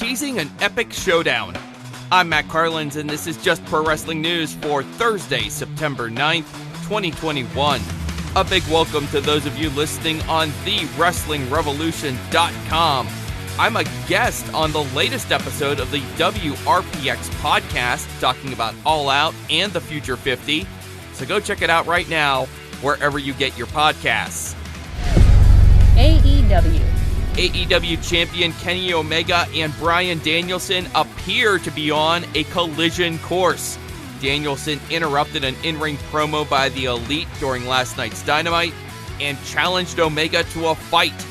teasing an epic showdown. I'm Matt Carlins, and this is Just Pro Wrestling News for Thursday, September 9th, 2021. A big welcome to those of you listening on TheWrestlingRevolution.com. I'm a guest on the latest episode of the WRPX podcast, talking about All Out and the Future 50. So go check it out right now, wherever you get your podcasts. AEW champion Kenny Omega and Brian Danielson appear to be on a collision course. Danielson interrupted an in-ring promo by the Elite during last night's Dynamite and challenged Omega to a fight.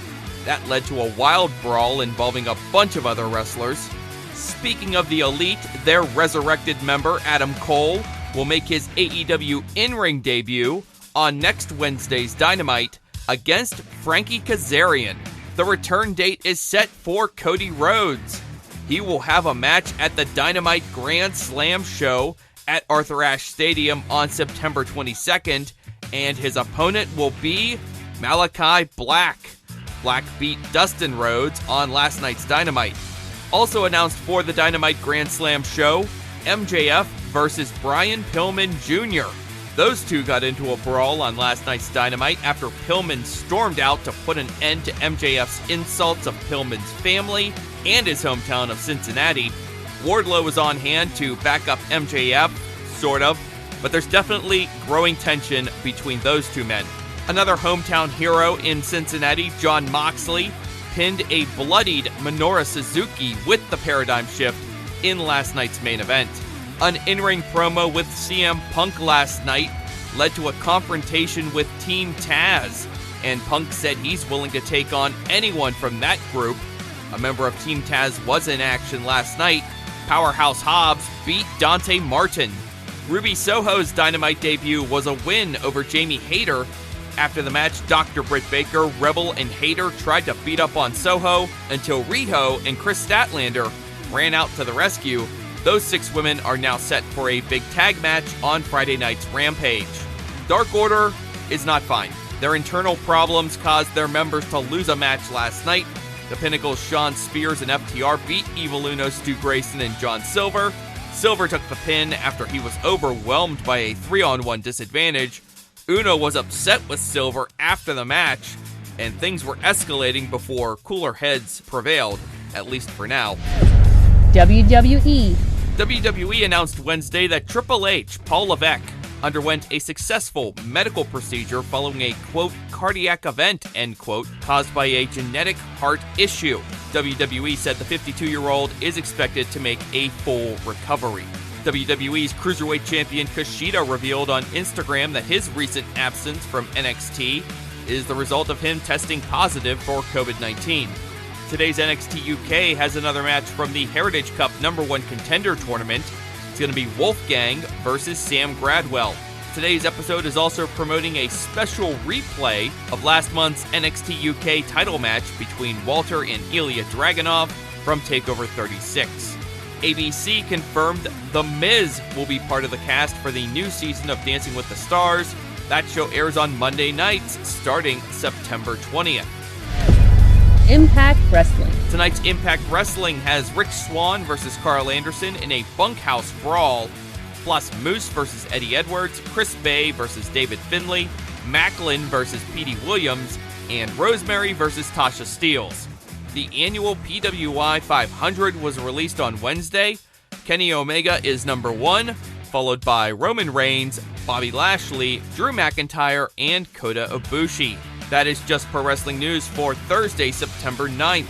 That led to a wild brawl involving a bunch of other wrestlers. Speaking of the Elite, their resurrected member, Adam Cole, will make his AEW in-ring debut on next Wednesday's Dynamite against Frankie Kazarian. The return date is set for Cody Rhodes. He will have a match at the Dynamite Grand Slam show at Arthur Ashe Stadium on September 22nd, and his opponent will be Malakai Black. Black beat Dustin Rhodes on last night's Dynamite. Also announced for the Dynamite Grand Slam show, MJF versus Brian Pillman Jr. Those two got into a brawl on last night's Dynamite after Pillman stormed out to put an end to MJF's insults of Pillman's family and his hometown of Cincinnati. Wardlow was on hand to back up MJF, sort of, but there's definitely growing tension between those two men. Another hometown hero in Cincinnati, Jon Moxley, pinned a bloodied Minoru Suzuki with the paradigm shift in last night's main event. An in-ring promo with CM Punk last night led to a confrontation with Team Taz, and Punk said he's willing to take on anyone from that group. A member of Team Taz was in action last night. Powerhouse Hobbs beat Dante Martin. Ruby Soho's Dynamite debut was a win over Jamie Hayter. After the match, Dr. Britt Baker, Rebel, and Hayter tried to beat up on Soho until Riho and Chris Statlander ran out to the rescue. Those 6 women are now set for a big tag match on Friday night's Rampage. Dark Order is not fine. Their internal problems caused their members to lose a match last night. The Pinnacle's Sean Spears and FTR beat Evil Uno, Stu Grayson, and John Silver. Silver took the pin after he was overwhelmed by a 3-on-1 disadvantage. Uno was upset with Silver after the match, and things were escalating before cooler heads prevailed, at least for now. WWE announced Wednesday that Triple H, Paul Levesque, underwent a successful medical procedure following a, quote, cardiac event, end quote, caused by a genetic heart issue. WWE said the 52-year-old is expected to make a full recovery. WWE's Cruiserweight champion Kushida revealed on Instagram that his recent absence from NXT is the result of him testing positive for COVID-19. Today's NXT UK has another match from the Heritage Cup #1 Contender Tournament. It's going to be Wolfgang versus Sam Gradwell. Today's episode is also promoting a special replay of last month's NXT UK title match between Walter and Ilya Dragunov from TakeOver 36. ABC confirmed The Miz will be part of the cast for the new season of Dancing with the Stars. That show airs on Monday nights starting September 20th. Impact Wrestling. Tonight's Impact Wrestling has Rich Swann versus Carl Anderson in a bunkhouse brawl, plus Moose versus Eddie Edwards, Chris Bay versus David Finlay, Macklin versus Petey Williams, and Rosemary versus Tasha Steelz. The annual PWI 500 was released on Wednesday. Kenny Omega is number 1, followed by Roman Reigns, Bobby Lashley, Drew McIntyre, and Kota Ibushi. That is Just Pro Wrestling News for Thursday, September 9th.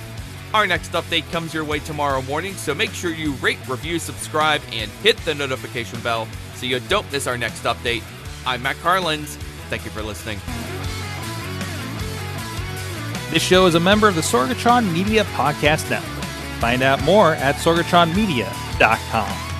Our next update comes your way tomorrow morning, so make sure you rate, review, subscribe, and hit the notification bell so you don't miss our next update. I'm Matt Carlins. Thank you for listening. This show is a member of the Sorgatron Media Podcast Network. Find out more at sorgatronmedia.com.